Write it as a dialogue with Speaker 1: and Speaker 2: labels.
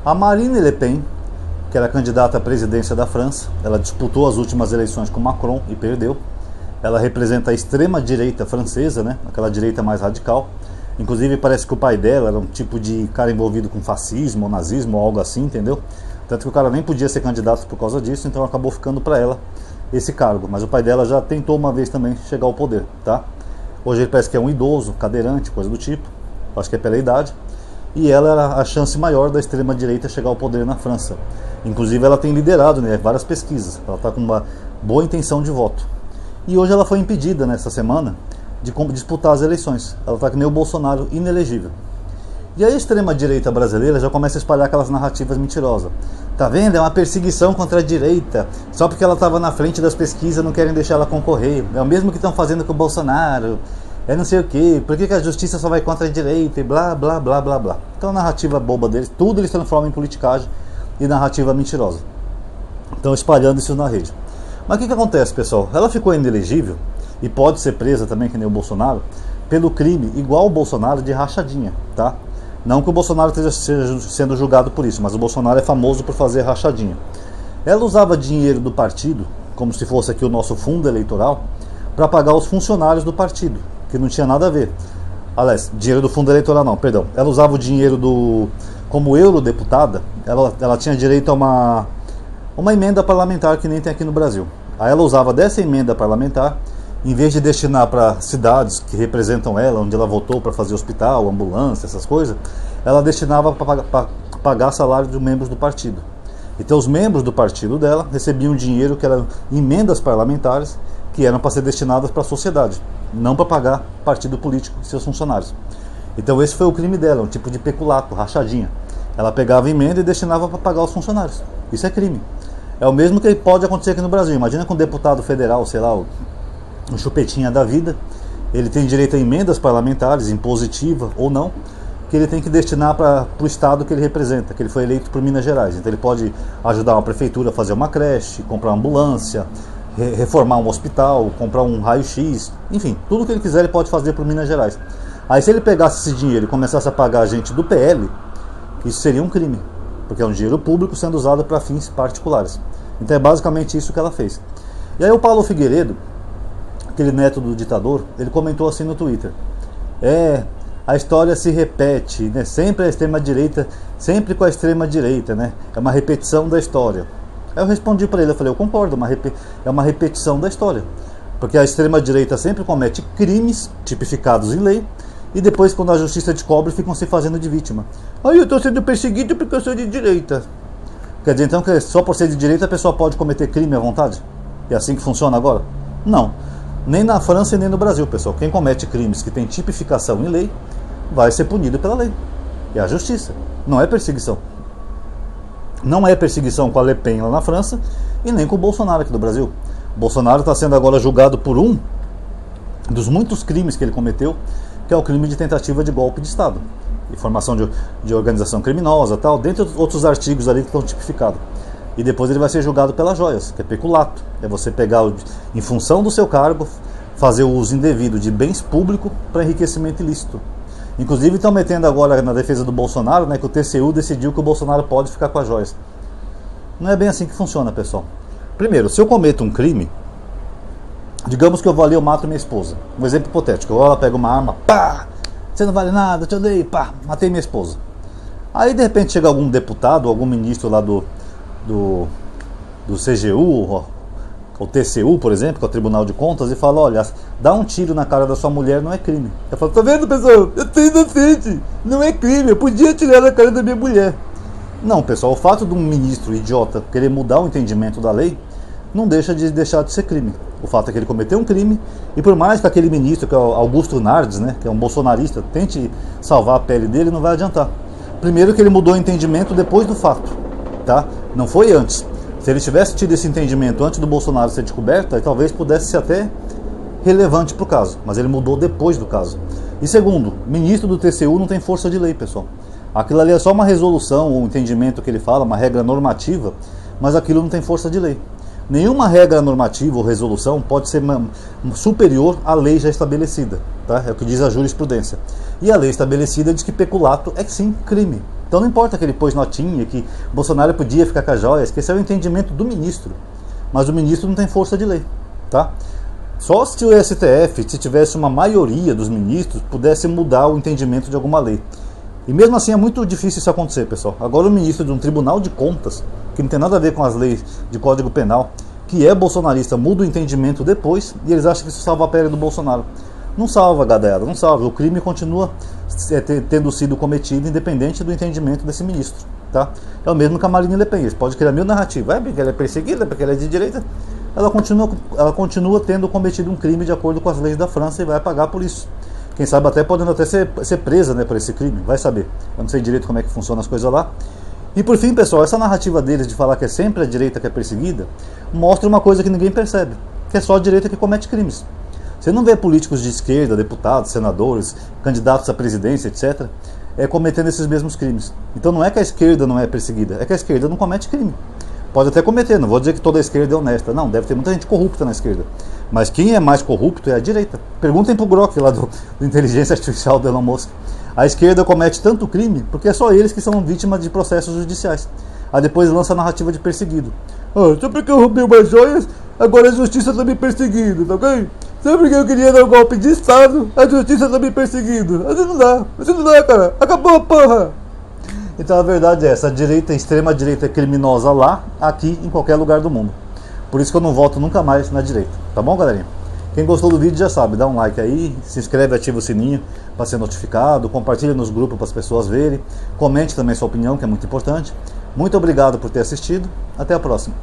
Speaker 1: A Marine Le Pen, que era candidata à presidência da França, ela disputou as últimas eleições com Macron e perdeu. Ela representa a extrema-direita francesa, né? Aquela direita mais radical. Inclusive parece que o pai dela era um tipo de cara envolvido com fascismo, ou nazismo, ou algo assim, entendeu? Tanto que o cara nem podia ser candidato por causa disso, então acabou ficando para ela esse cargo. Mas o pai dela já tentou uma vez também chegar ao poder, tá? Hoje ele parece que é um idoso, cadeirante, coisa do tipo. Acho que é pela idade. E ela era a chance maior da extrema-direita chegar ao poder na França. Inclusive ela tem liderado, né, várias pesquisas. Ela está com uma boa intenção de voto. E hoje ela foi impedida nessa semana de disputar as eleições. Ela está que nem o Bolsonaro, inelegível. E a extrema-direita brasileira já começa a espalhar aquelas narrativas mentirosas. Tá vendo? É uma perseguição contra a direita. Só porque ela estava na frente das pesquisas não querem deixar ela concorrer. É o mesmo que estão fazendo com o Bolsonaro. É não sei o quê. Por que a justiça só vai contra a direita? E blá, blá, blá, blá, blá. Então a narrativa boba deles, tudo eles transformam em politicagem e narrativa mentirosa. Estão espalhando isso na rede. Mas o que acontece, pessoal? Ela ficou inelegível e pode ser presa também, que nem o Bolsonaro, pelo crime igual o Bolsonaro de rachadinha, tá? Não que o Bolsonaro esteja sendo julgado por isso, mas o Bolsonaro é famoso por fazer rachadinha. Ela usava dinheiro do partido, como se fosse aqui o nosso fundo eleitoral, para pagar os funcionários do partido, que não tinha nada a ver. Aliás, dinheiro do fundo eleitoral não, perdão. Ela usava o dinheiro como eurodeputada, ela tinha direito a uma emenda parlamentar que nem tem aqui no Brasil. Aí ela usava dessa emenda parlamentar, em vez de destinar para cidades que representam ela, onde ela votou para fazer hospital, ambulância, essas coisas, ela destinava para pagar salário de membros do partido. Então os membros do partido dela recebiam dinheiro que eram emendas parlamentares que eram para ser destinadas para a sociedade, não para pagar partido político e seus funcionários. Então esse foi o crime dela, um tipo de peculato, rachadinha. Ela pegava emenda e destinava para pagar os funcionários. Isso é crime. É o mesmo que pode acontecer aqui no Brasil. Imagina com um deputado federal, sei lá, um chupetinha da vida, ele tem direito a emendas parlamentares, impositiva ou não, que ele tem que destinar para o estado que ele representa, que ele foi eleito por Minas Gerais. Então ele pode ajudar uma prefeitura a fazer uma creche, comprar uma ambulância, reformar um hospital, comprar um raio-x, enfim, tudo que ele quiser ele pode fazer por Minas Gerais. Aí se ele pegasse esse dinheiro e começasse a pagar a gente do PL, isso seria um crime, porque é um dinheiro público sendo usado para fins particulares. Então é basicamente isso que ela fez. E aí o Paulo Figueiredo, aquele neto do ditador, ele comentou assim no Twitter: a história se repete, né? Sempre a extrema-direita, sempre com a extrema-direita, né? É uma repetição da história. Aí eu respondi para ele, eu falei, eu concordo, é uma repetição da história, porque a extrema-direita sempre comete crimes tipificados em lei, e depois, quando a justiça descobre, ficam se fazendo de vítima. Aí eu estou sendo perseguido porque eu sou de direita. Quer dizer, então, que só por ser de direita a pessoa pode cometer crime à vontade? É assim que funciona agora? Não. Nem na França e nem no Brasil, pessoal. Quem comete crimes que tem tipificação em lei, vai ser punido pela lei. É a justiça. Não é perseguição. Não é perseguição com a Le Pen lá na França e nem com o Bolsonaro aqui do Brasil. O Bolsonaro está sendo agora julgado por um dos muitos crimes que ele cometeu, que é o crime de tentativa de golpe de Estado, e formação de organização criminosa, tal, dentre outros artigos ali que estão tipificados. E depois ele vai ser julgado pelas joias, que é peculato. É você pegar, em função do seu cargo, fazer o uso indevido de bens públicos para enriquecimento ilícito. Inclusive estão metendo agora na defesa do Bolsonaro, né, que o TCU decidiu que o Bolsonaro pode ficar com as joias. Não é bem assim que funciona, pessoal. Primeiro, se eu cometo um crime, digamos que eu vou ali, eu mato minha esposa. Um exemplo hipotético. Ela pega uma arma, pá, você não vale nada, te odeio, pá, matei minha esposa. Aí de repente chega algum deputado, algum ministro lá do CGU, ou TCU, por exemplo, que é o Tribunal de Contas, e fala, olha, dá um tiro na cara da sua mulher não é crime. Eu falo, tá vendo, pessoal? Eu sou inocente, não é crime, eu podia tirar na cara da minha mulher. Não, pessoal, o fato de um ministro idiota querer mudar o entendimento da lei não deixa de ser crime. O fato é que ele cometeu um crime, e por mais que aquele ministro, que é o Augusto Nardes, né, que é um bolsonarista, tente salvar a pele dele, não vai adiantar. Primeiro que ele mudou o entendimento depois do fato, tá? Não foi antes. Se ele tivesse tido esse entendimento antes do Bolsonaro ser descoberto, aí talvez pudesse ser até relevante para o caso, mas ele mudou depois do caso. E segundo, ministro do TCU não tem força de lei, pessoal. Aquilo ali é só uma resolução, um entendimento que ele fala, uma regra normativa, mas aquilo não tem força de lei. Nenhuma regra normativa ou resolução pode ser superior à lei já estabelecida, tá? É o que diz a jurisprudência. E a lei estabelecida diz que peculato é sim crime. Então não importa que ele pôs notinha, que Bolsonaro podia ficar com as joias, que esse é o entendimento do ministro. Mas o ministro não tem força de lei, tá? Só se o STF, se tivesse uma maioria dos ministros, pudesse mudar o entendimento de alguma lei. E mesmo assim é muito difícil isso acontecer, pessoal. Agora o ministro de um tribunal de contas, que não tem nada a ver com as leis de Código Penal, que é bolsonarista, muda o entendimento depois e eles acham que isso salva a pele do Bolsonaro. Não salva, galera, não salva. O crime continua tendo sido cometido independente do entendimento desse ministro, tá? É o mesmo que a Marine Le Pen. Eles podem criar mil narrativas. É porque ela é perseguida, porque ela é de direita. Ela continua tendo cometido um crime de acordo com as leis da França e vai pagar por isso. Quem sabe até podendo até ser presa, né, por esse crime, vai saber. Eu não sei direito como é que funcionam as coisas lá. E por fim, pessoal, essa narrativa deles de falar que é sempre a direita que é perseguida, mostra uma coisa que ninguém percebe, que é só a direita que comete crimes. Você não vê políticos de esquerda, deputados, senadores, candidatos à presidência, etc., cometendo esses mesmos crimes. Então não é que a esquerda não é perseguida, é que a esquerda não comete crime. Pode até cometer, não vou dizer que toda a esquerda é honesta, não, deve ter muita gente corrupta na esquerda. Mas quem é mais corrupto é a direita. Perguntem pro Grok lá do Inteligência Artificial do Elon Musk. A esquerda comete tanto crime porque é só eles que são vítimas de processos judiciais. Aí depois lança a narrativa de perseguido. Só porque eu roubei umas joias, agora a justiça está me perseguindo, tá ok? Só porque eu queria dar um golpe de Estado, a justiça está me perseguindo. Assim não dá, cara. Acabou a porra. Então a verdade é essa, a direita, a extrema direita é criminosa lá, aqui, em qualquer lugar do mundo. Por isso que eu não voto nunca mais na direita. Tá bom, galerinha? Quem gostou do vídeo já sabe, dá um like aí, se inscreve, ativa o sininho para ser notificado, compartilha nos grupos para as pessoas verem, comente também sua opinião, que é muito importante. Muito obrigado por ter assistido, até a próxima.